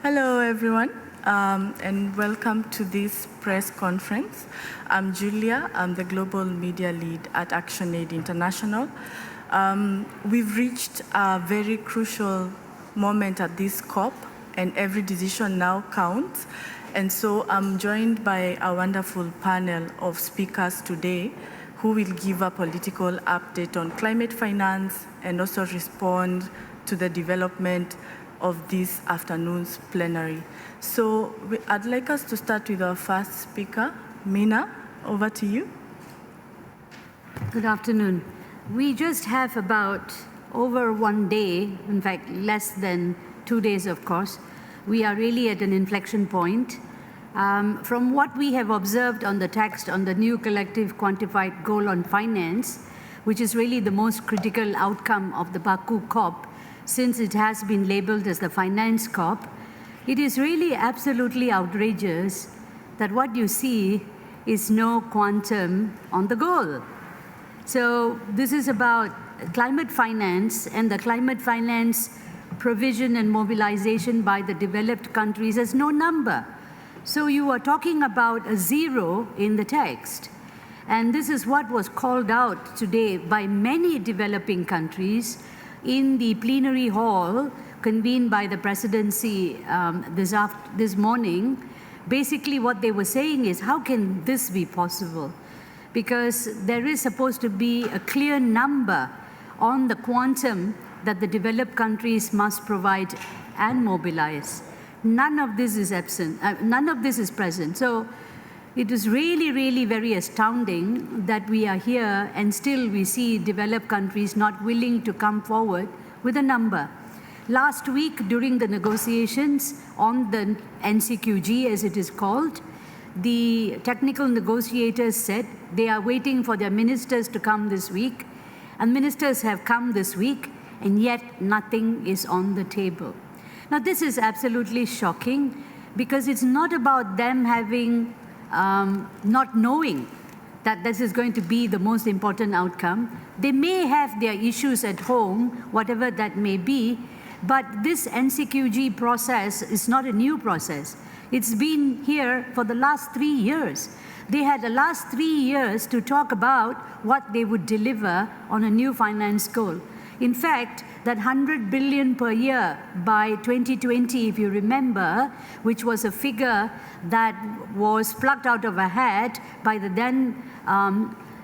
Hello, everyone, and welcome to this press conference. I'm Julia. I'm the Global Media Lead at ActionAid International. We've reached a very crucial moment at this COP, and every decision now counts. And so I'm joined by a wonderful panel of speakers today who will give a political update on climate finance and also respond to the development of this afternoon's plenary. So I'd like us to start with our first speaker. Mina, over to you. Good afternoon. We just have about over 1 day, in fact, less than 2 days, of course. We are really at an inflection point. From what we have observed on the text on the new collective quantified goal on finance, which is really the most critical outcome of the Baku COP, since it has been labeled as the finance COP, it is really absolutely outrageous that what you see is no quantum on the goal. So this is about climate finance, and the climate finance provision and mobilization by the developed countries has no number. So you are talking about a zero in the text. And this is what was called out today by many developing countries in the plenary hall convened by the presidency this morning. Basically what they were saying is, how can this be possible? Because there is supposed to be a clear number on the quantum that the developed countries must provide and mobilize. None of this is absent, none of this is present. So it is really, really very astounding that we are here and still we see developed countries not willing to come forward with a number. Last week, during the negotiations on the NCQG, as it is called, the technical negotiators said they are waiting for their ministers to come this week, and ministers have come this week, and yet nothing is on the table. Now, this is absolutely shocking because it's not about them having not knowing that this is going to be the most important outcome. They may have their issues at home, whatever that may be, but this NCQG process is not a new process. It's been here for the last 3 years. They had the last 3 years to talk about what they would deliver on a new finance goal. In fact, that 100 billion per year by 2020, if you remember, which was a figure that was plucked out of a hat by the then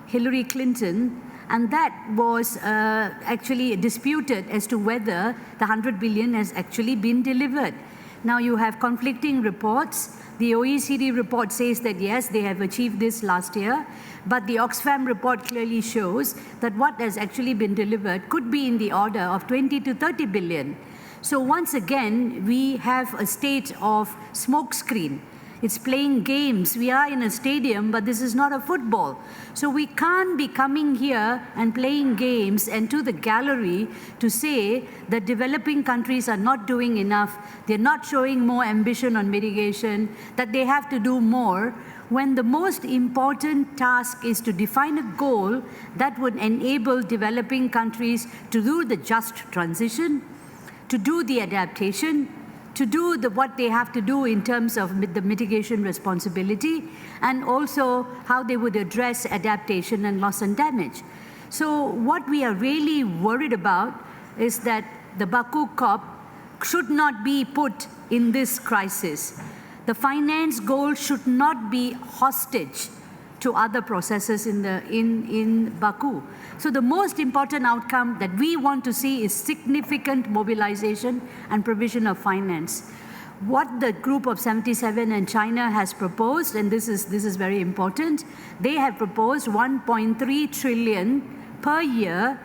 Hillary Clinton, and that was actually disputed as to whether the 100 billion has actually been delivered. Now you have conflicting reports. The OECD report says that yes, they have achieved this last year, but the Oxfam report clearly shows that what has actually been delivered could be in the order of 20 to 30 billion. So once again, we have a state of smokescreen. It's playing games. We are in a stadium, but this is not a football. So we can't be coming here and playing games and to the gallery to say that developing countries are not doing enough, they're not showing more ambition on mitigation, that they have to do more, when the most important task is to define a goal that would enable developing countries to do the just transition, to do the adaptation, to do what they have to do in terms of the mitigation responsibility, and also how they would address adaptation and loss and damage. So what we are really worried about is that the Baku COP should not be put in this crisis. The finance goal should not be hostage to other processes in Baku. So the most important outcome that we want to see is significant mobilization and provision of finance. What the group of 77 and China has proposed, and this is very important, they have proposed 1.3 trillion per year,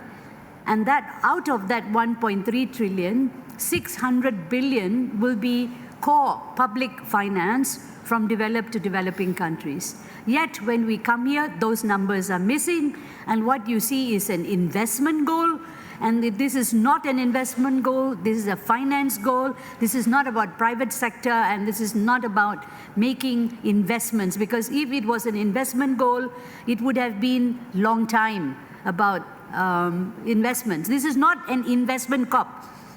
and that out of that 1.3 trillion, 600 billion will be core public finance from developed to developing countries. Yet when we come here, those numbers are missing, and what you see is an investment goal, and this is not an investment goal, this is a finance goal. This is not about private sector, and this is not about making investments, because if it was an investment goal, it would have been long time about investments. This is not an investment COP.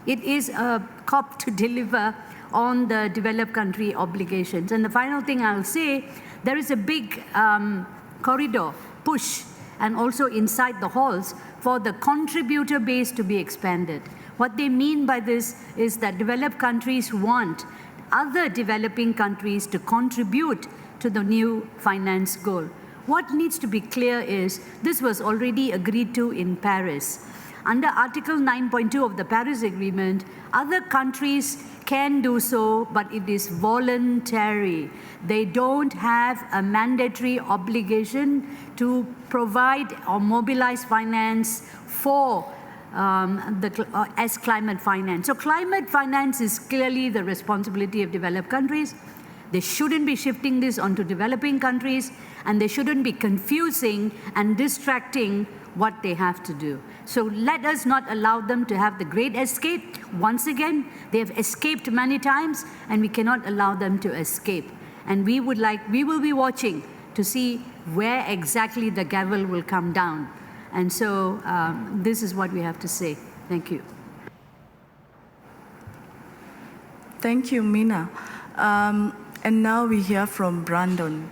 It is a COP to deliver on the developed country obligations. And the final thing I'll say, there is a big corridor push, and also inside the halls, for the contributor base to be expanded. What they mean by this is that developed countries want other developing countries to contribute to the new finance goal. What needs to be clear is this was already agreed to in Paris. Under Article 9.2 of the Paris Agreement, other countries can do so, but it is voluntary. They don't have a mandatory obligation to provide or mobilize finance for as climate finance. So climate finance is clearly the responsibility of developed countries. They shouldn't be shifting this onto developing countries, and they shouldn't be confusing and distracting what they have to do. So let us not allow them to have the great escape. Once again, they have escaped many times, and we cannot allow them to escape. And we will be watching to see where exactly the gavel will come down. And so this is what we have to say. Thank you. Thank you, Mina. And now we hear from Brandon.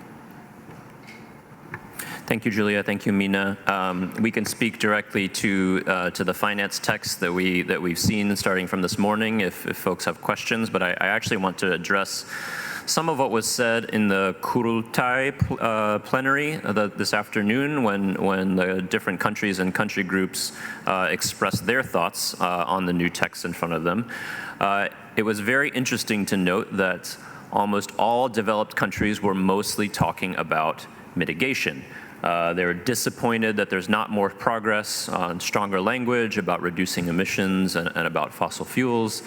Thank you, Julia. Thank you, Mina. We can speak directly to the finance text that we've seen starting from this morning if folks have questions, but I actually want to address some of what was said in the Kurultai plenary this afternoon when the different countries and country groups expressed their thoughts on the new text in front of them. It was very interesting to note that almost all developed countries were mostly talking about mitigation. They're disappointed that there's not more progress on stronger language about reducing emissions and about fossil fuels.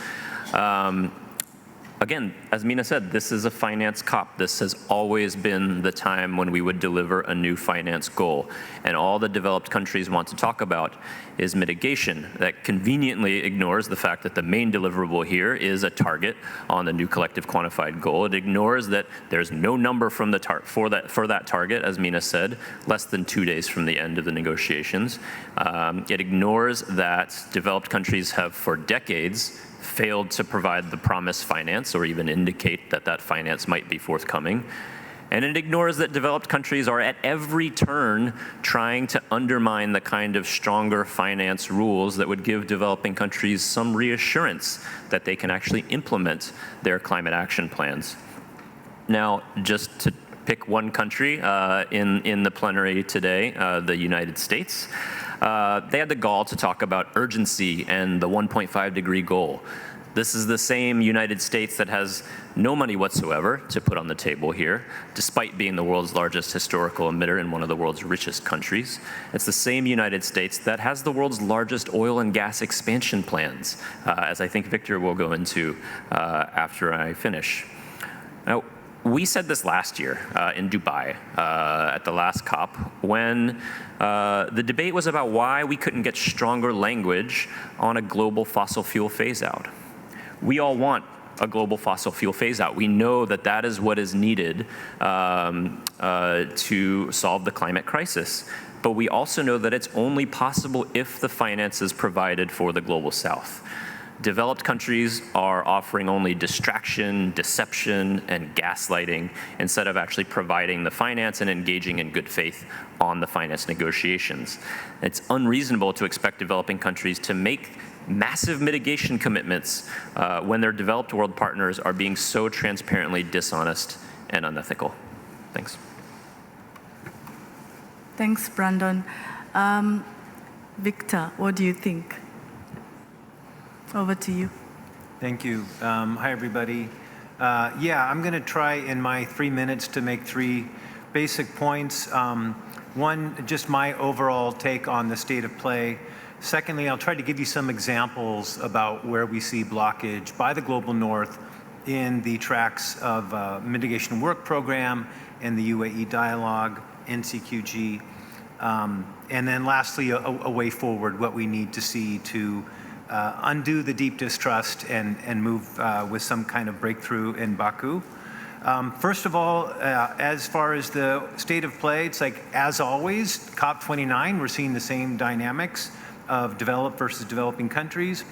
Again, as Mina said, this is a finance COP. This has always been the time when we would deliver a new finance goal. And all the developed countries want to talk about is mitigation. That conveniently ignores the fact that the main deliverable here is a target on the new collective quantified goal. It ignores that there's no number from the for that target, as Mina said, less than 2 days from the end of the negotiations. It ignores that developed countries have for decades failed to provide the promised finance or even indicate that that finance might be forthcoming. And it ignores that developed countries are at every turn trying to undermine the kind of stronger finance rules that would give developing countries some reassurance that they can actually implement their climate action plans. Now, just to pick one country in the plenary today, the United States. They had the gall to talk about urgency and the 1.5 degree goal. This is the same United States that has no money whatsoever to put on the table here, despite being the world's largest historical emitter and one of the world's richest countries. It's the same United States that has the world's largest oil and gas expansion plans, as I think Victor will go into after I finish. Now, we said this last year in Dubai at the last COP when the debate was about why we couldn't get stronger language on a global fossil fuel phase out. We all want a global fossil fuel phase out. We know that that is what is needed to solve the climate crisis. But we also know that it's only possible if the finance is provided for the global south. Developed countries are offering only distraction, deception, and gaslighting instead of actually providing the finance and engaging in good faith on the finance negotiations. It's unreasonable to expect developing countries to make massive mitigation commitments when their developed world partners are being so transparently dishonest and unethical. Thanks. Thanks, Brandon. Victor, what do you think? Over to you. Thank you. Hi, everybody. Yeah, I'm going to try in my 3 minutes to make 3 basic points. One, just my overall take on the state of play. Secondly, I'll try to give you some examples about where we see blockage by the Global North in the tracks of Mitigation Work Program and the UAE Dialogue, NCQG. And then lastly, a way forward, what we need to see to undo the deep distrust and move with some kind of breakthrough in Baku. First of all, as far as the state of play, it's like, as always, COP29, we're seeing the same dynamics of developed versus developing countries.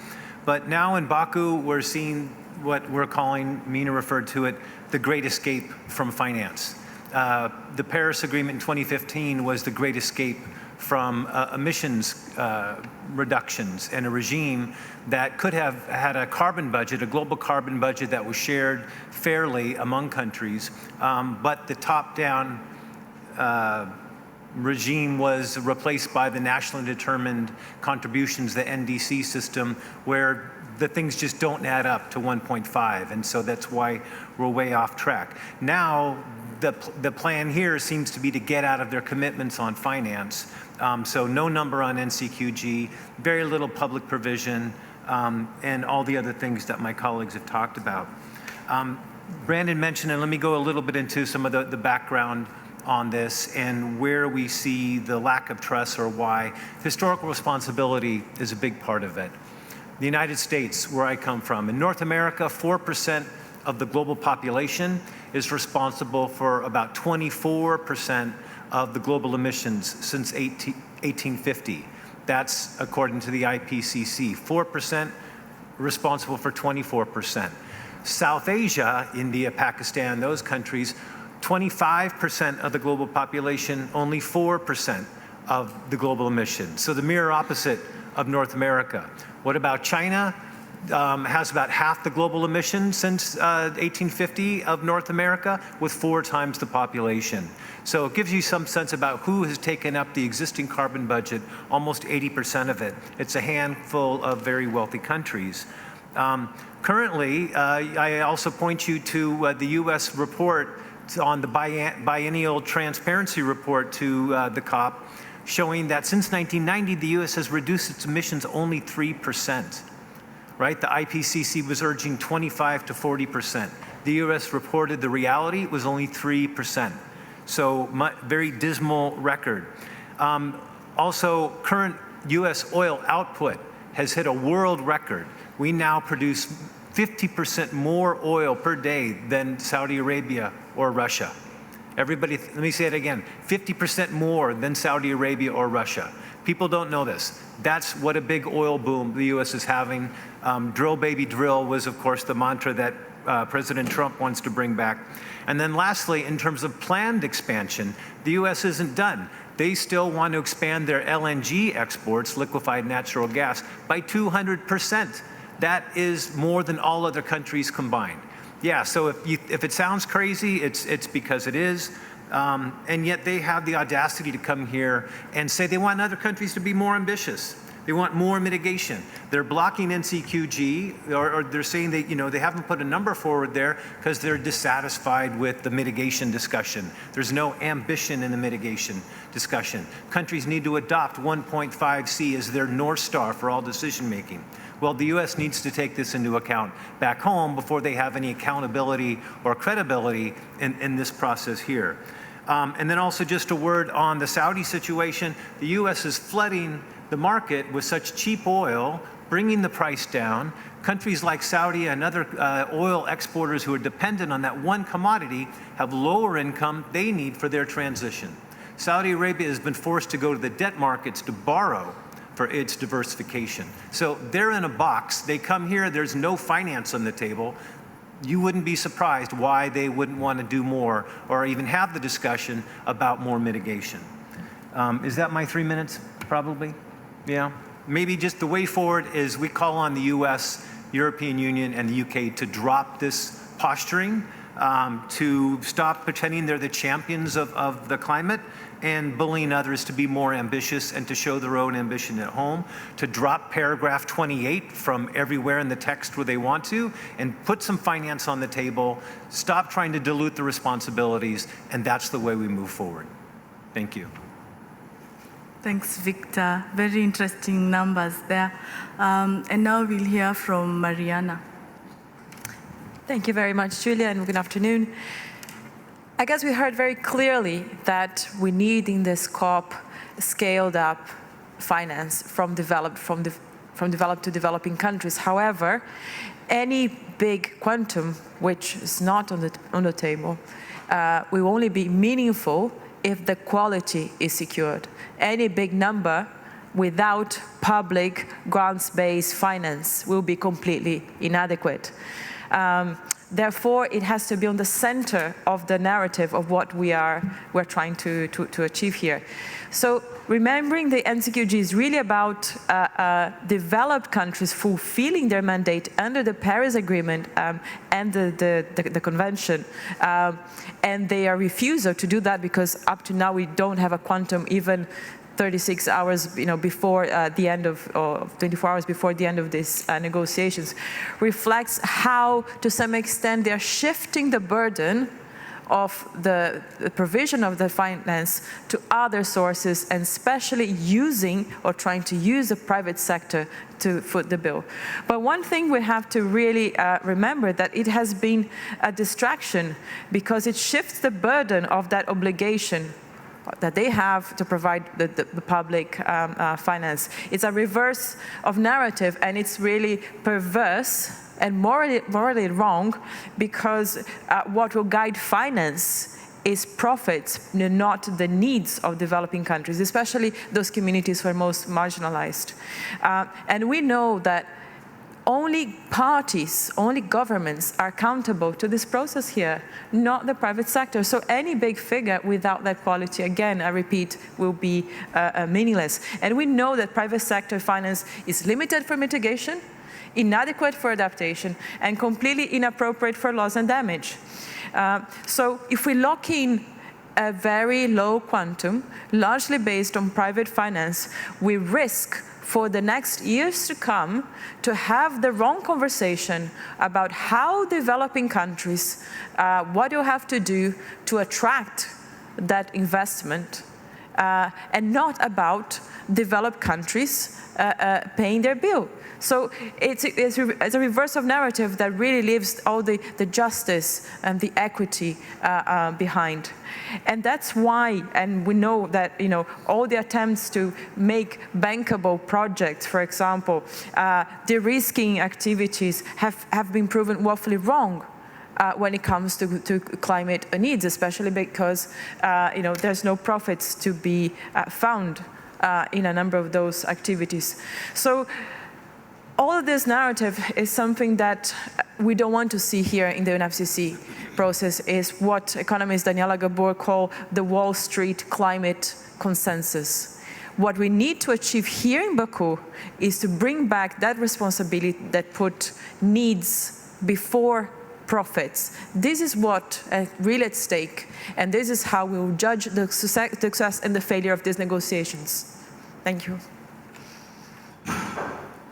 But now in Baku, we're seeing what we're calling, Mina referred to it, the great escape from finance. The Paris Agreement in 2015 was the great escape from emissions reductions and a regime that could have had a carbon budget, a global carbon budget that was shared fairly among countries, but the top-down regime was replaced by the nationally determined contributions, the NDC system, where the things just don't add up to 1.5, and so that's why we're way off track. Now, the plan here seems to be to get out of their commitments on finance, so no number on NCQG, very little public provision, and all the other things that my colleagues have talked about. Brandon mentioned, and let me go a little bit into some of the background on this and where we see the lack of trust or why. Historical responsibility is a big part of it. The United States, where I come from, in North America, 4% of the global population is responsible for about 24% of the global emissions since 1850. That's according to the IPCC. 4% responsible for 24%. South Asia, India, Pakistan, those countries, 25% of the global population, only 4% of the global emissions. So the mirror opposite of North America. What about China? Has about half the global emissions since 1850 of North America, with 4 times the population. So it gives you some sense about who has taken up the existing carbon budget, almost 80% of it. It's a handful of very wealthy countries. Currently, I also point you to the US report on the biennial transparency report to the COP, showing that since 1990, the US has reduced its emissions only 3%, right? The IPCC was urging 25 to 40%. The US reported the reality was only 3%. So very dismal record. Also, current US oil output has hit a world record. We now produce 50% more oil per day than Saudi Arabia or Russia. Everybody, let me say it again, 50% more than Saudi Arabia or Russia. People don't know this. That's what a big oil boom the US is having. Drill, baby, drill was, of course, the mantra that President Trump wants to bring back. And then lastly, in terms of planned expansion, the US isn't done. They still want to expand their LNG exports, liquefied natural gas, by 200%. That is more than all other countries combined. Yeah, so if it sounds crazy, it's because it is. And yet they have the audacity to come here and say they want other countries to be more ambitious. They want more mitigation. They're blocking NCQG, or they're saying they haven't put a number forward there because they're dissatisfied with the mitigation discussion. There's no ambition in the mitigation discussion. Countries need to adopt 1.5C as their North Star for all decision making. Well, the US needs to take this into account back home before they have any accountability or credibility in this process here. And then also just a word on the Saudi situation. The US is flooding the market with such cheap oil, bringing the price down. Countries like Saudi and other oil exporters who are dependent on that one commodity have lower income they need for their transition. Saudi Arabia has been forced to go to the debt markets to borrow for its diversification. So they're in a box. They come here, there's no finance on the table. You wouldn't be surprised why they wouldn't want to do more or even have the discussion about more mitigation. Is that my 3 minutes, probably? Yeah. Maybe just the way forward is we call on the US, European Union, and the UK to drop this posturing, to stop pretending they're the champions of the climate and bullying others to be more ambitious and to show their own ambition at home, to drop paragraph 28 from everywhere in the text where they want to, and put some finance on the table, stop trying to dilute the responsibilities, and that's the way we move forward. Thank you. Thanks, Victor. Very interesting numbers there. And now we'll hear from Mariana. Thank you very much, Julia, and good afternoon. I guess we heard very clearly that we need in this COP scaled up finance from developed to developing countries. However, any big quantum which is not on the table will only be meaningful if the quality is secured. Any big number without public grants-based finance will be completely inadequate. Therefore, it has to be on the center of the narrative of what we're trying to achieve here. So remembering the NCQG is really about developed countries fulfilling their mandate under the Paris Agreement and the Convention. And their refusal to do that, because up to now we don't have a quantum even 36 hours, before the end of, or 24 hours before the end of these negotiations, reflects how, to some extent, they're shifting the burden of the provision of the finance to other sources, and especially using or trying to use the private sector to foot the bill. But one thing we have to really remember, that it has been a distraction, because it shifts the burden of that obligation that they have to provide the public finance. It's a reverse of narrative, and it's really perverse and morally wrong, because what will guide finance is profits, not the needs of developing countries, especially those communities who are most marginalized. And we know that only parties, only governments are accountable to this process here, not the private sector. So any big figure without that quality, again, I repeat, will be meaningless. And we know that private sector finance is limited for mitigation, inadequate for adaptation, and completely inappropriate for loss and damage. So if we lock in a very low quantum, largely based on private finance, we risk for the next years to come to have the wrong conversation about how developing countries, what you have to do to attract that investment, and not about developed countries paying their bill. So it's a reverse of narrative that really leaves all the justice and the equity behind. And that's why, and we know that all the attempts to make bankable projects, for example, de-risking activities have been proven woefully wrong when it comes to climate needs, especially because there's no profits to be found in a number of those activities. So all of this narrative is something that we don't want to see here in the UNFCCC process, is what economist Daniela Gabor call the Wall Street climate consensus. What we need to achieve here in Baku is to bring back that responsibility that put needs before profits. This is what really at stake, and this is how we will judge the success and the failure of these negotiations. Thank you.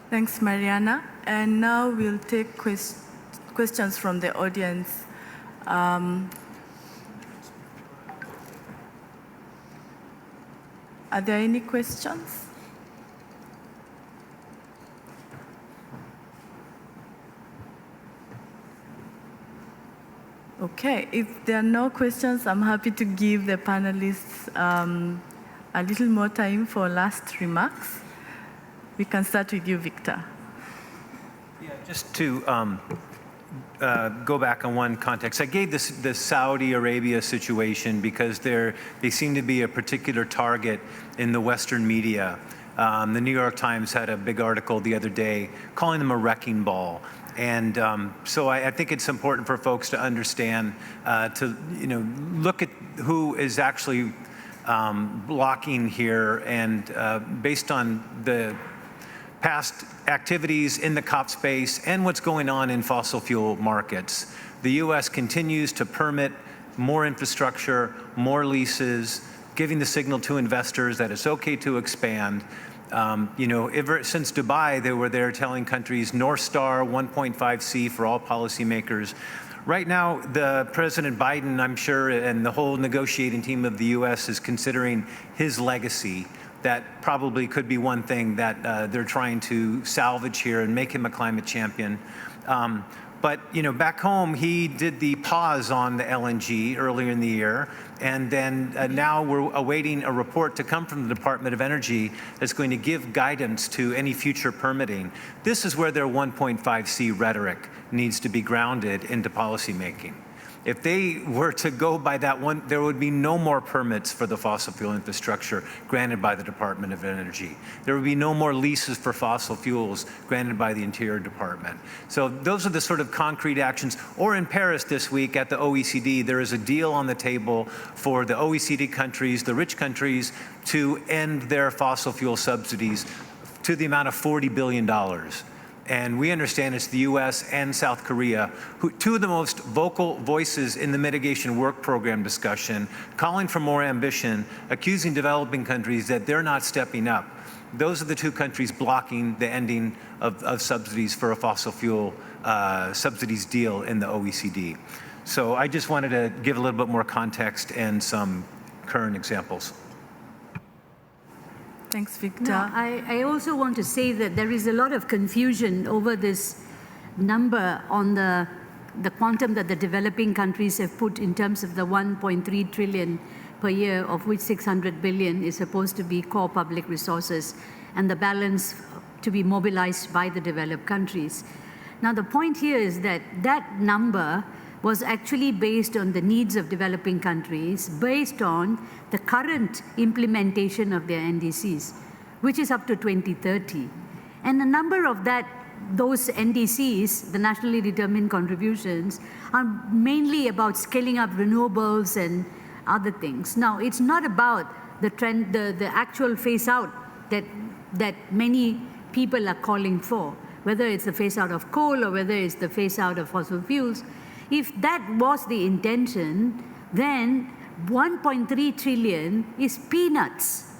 Thanks, Mariana. And now we'll take questions from the audience. Are there any questions? Okay, if there are no questions, I'm happy to give the panelists a little more time for last remarks. We can start with you, Victor. Yeah, just to go back on one context. I gave the Saudi Arabia situation because they seem to be a particular target in the Western media. The New York Times had a big article the other day calling them a wrecking ball. And so I think it's important for folks to understand, to look at who is actually blocking here, and based on the past activities in the COP space and what's going on in fossil fuel markets. The US continues to permit more infrastructure, more leases, giving the signal to investors that it's okay to expand. Ever since Dubai, they were there telling countries North Star 1.5C for all policymakers. Right now, the President Biden, I'm sure, and the whole negotiating team of the US is considering his legacy. That probably could be one thing that they're trying to salvage here and make him a climate champion. But back home, he did the pause on the LNG earlier in the year, and then now we're awaiting a report to come from the Department of Energy that's going to give guidance to any future permitting. This is where their 1.5C rhetoric needs to be grounded into policymaking. If they were to go by that one, there would be no more permits for the fossil fuel infrastructure granted by the Department of Energy. There would be no more leases for fossil fuels granted by the Interior Department. So those are the sort of concrete actions. Or in Paris this week at the OECD, there is a deal on the table for the OECD countries, the rich countries, to end their fossil fuel subsidies to the amount of $40 billion. And we understand it's the US and South Korea, two of the most vocal voices in the mitigation work program discussion, calling for more ambition, accusing developing countries that they're not stepping up. Those are the two countries blocking the ending of subsidies for a fossil fuel subsidies deal in the OECD. So I just wanted to give a little bit more context and some current examples. Thanks, Victor. No, I also want to say that there is a lot of confusion over this number on the quantum that the developing countries have put in terms of the 1.3 trillion per year, of which 600 billion is supposed to be core public resources, and the balance to be mobilized by the developed countries. Now, the point here is that that number was actually based on the needs of developing countries, based on the current implementation of their NDCs, which is up to 2030. And a number of those NDCs, the nationally determined contributions, are mainly about scaling up renewables and other things. Now, it's not about the trend, the actual phase out that many people are calling for, whether it's the phase out of coal or whether it's the phase out of fossil fuels. If that was the intention, then 1.3 trillion is peanuts.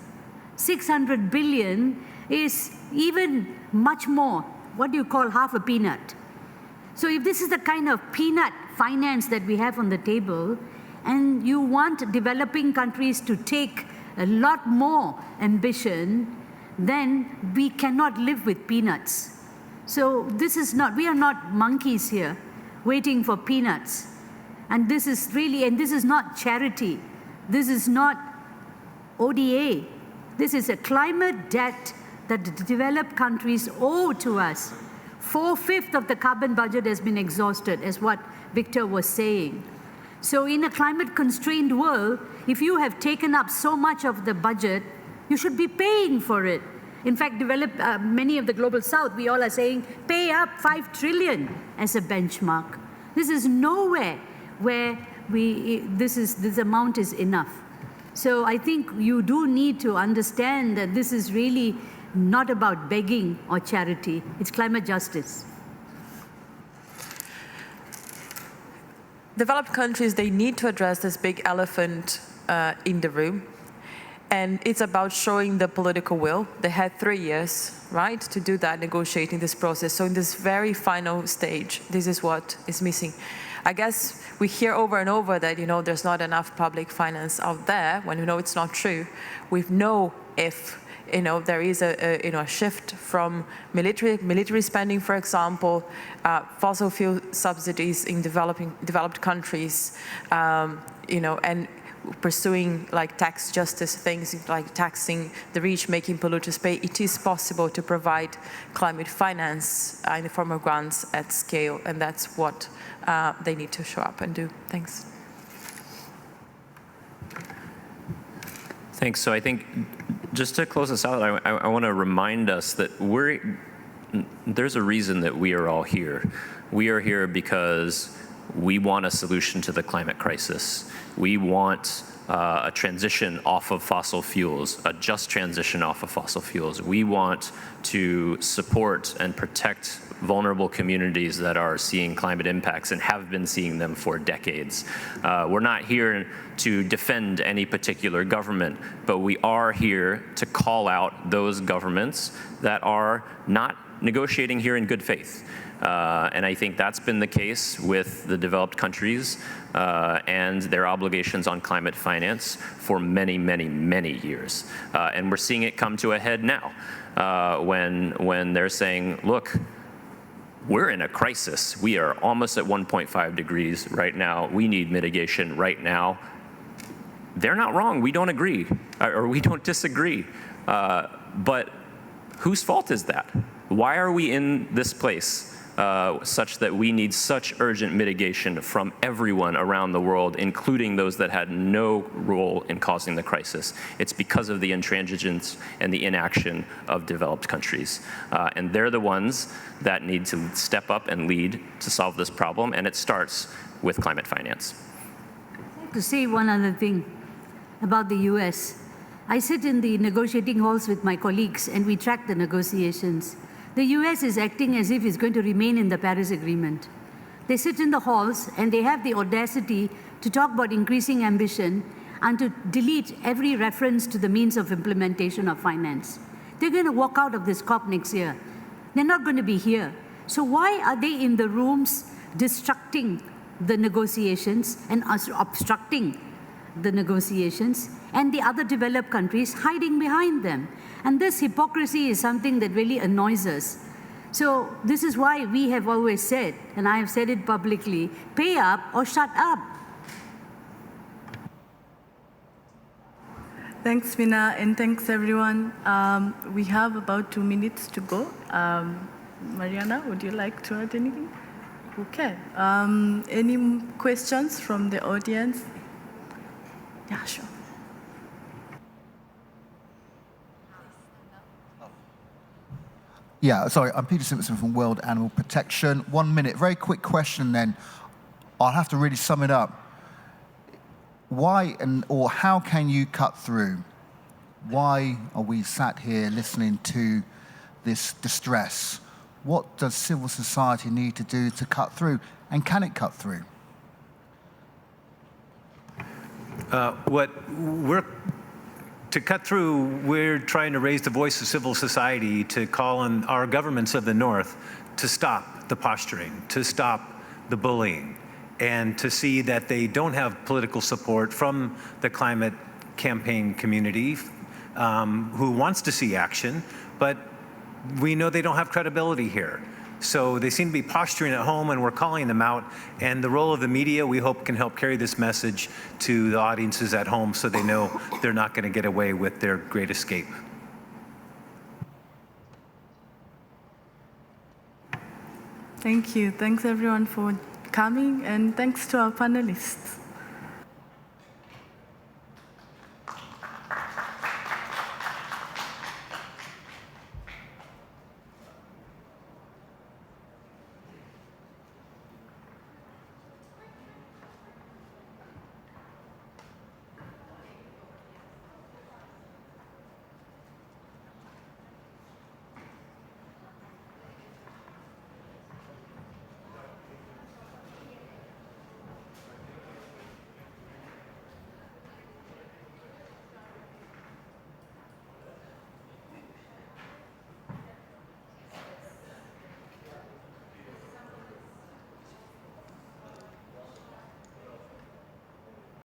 600 billion is even much more. What do you call half a peanut? So if this is the kind of peanut finance that we have on the table, and you want developing countries to take a lot more ambition, then we cannot live with peanuts. So this is not, we are not monkeys here waiting for peanuts. And this is really, and this is not charity. This is not ODA. This is a climate debt that the developed countries owe to us. 4/5 of the carbon budget has been exhausted, as what Victor was saying. So in a climate-constrained world, if you have taken up so much of the budget, you should be paying for it. In fact, many of the global south, we all are saying, pay up 5 trillion as a benchmark. This is nowhere where this amount is enough. So I think you do need to understand that this is really not about begging or charity. It's climate justice. Developed countries, they need to address this big elephant in the room. And it's about showing the political will. They had 3 years, right, to do that, negotiating this process. So in this very final stage, this is what is missing. I guess we hear over and over that, there's not enough public finance out there, when we know it's not true. We know if, there is a shift from military spending, for example, fossil fuel subsidies in developed countries, and pursuing like tax justice things, like taxing the rich, making polluters pay. It is possible to provide climate finance in the form of grants at scale, and that's what they need to show up and do. Thanks. Thanks. So I think just to close this out, I want to remind us that there's a reason that we are all here. We are here because we want a solution to the climate crisis. We want a transition off of fossil fuels, a just transition off of fossil fuels. We want to support and protect vulnerable communities that are seeing climate impacts and have been seeing them for decades. We're not here to defend any particular government, but we are here to call out those governments that are not negotiating here in good faith. And I think that's been the case with the developed countries and their obligations on climate finance for many, many, many years. And we're seeing it come to a head now when they're saying, look, we're in a crisis. We are almost at 1.5 degrees right now. We need mitigation right now. They're not wrong. We don't agree, or we don't disagree. But whose fault is that? Why are we in this place such that we need such urgent mitigation from everyone around the world, including those that had no role in causing the crisis. It's because of the intransigence and the inaction of developed countries. And they're the ones that need to step up and lead to solve this problem, and it starts with climate finance. I'd like to say one other thing about the US. I sit in the negotiating halls with my colleagues and we track the negotiations. The US is acting as if it's going to remain in the Paris Agreement. They sit in the halls and they have the audacity to talk about increasing ambition and to delete every reference to the means of implementation of finance. They're going to walk out of this COP next year. They're not going to be here. So why are they in the rooms destructing the negotiations and obstructing the negotiations, and the other developed countries hiding behind them? And this hypocrisy is something that really annoys us. So this is why we have always said, and I have said it publicly, pay up or shut up. Thanks, Mina, and thanks, everyone. We have about 2 minutes to go. Mariana, would you like to add anything? Okay. Any questions from the audience? Yeah, sure. Yeah, sorry, I'm Peter Simpson from World Animal Protection. 1 minute, very quick question then. I'll have to really sum it up. Why or how can you cut through? Why are we sat here listening to this distress? What does civil society need to do to cut through? And can it cut through? To cut through, we're trying to raise the voice of civil society to call on our governments of the North to stop the posturing, to stop the bullying, and to see that they don't have political support from the climate campaign community who wants to see action, but we know they don't have credibility here. So they seem to be posturing at home, and we're calling them out. And the role of the media, we hope, can help carry this message to the audiences at home so they know they're not going to get away with their great escape. Thank you. Thanks, everyone, for coming, and thanks to our panelists.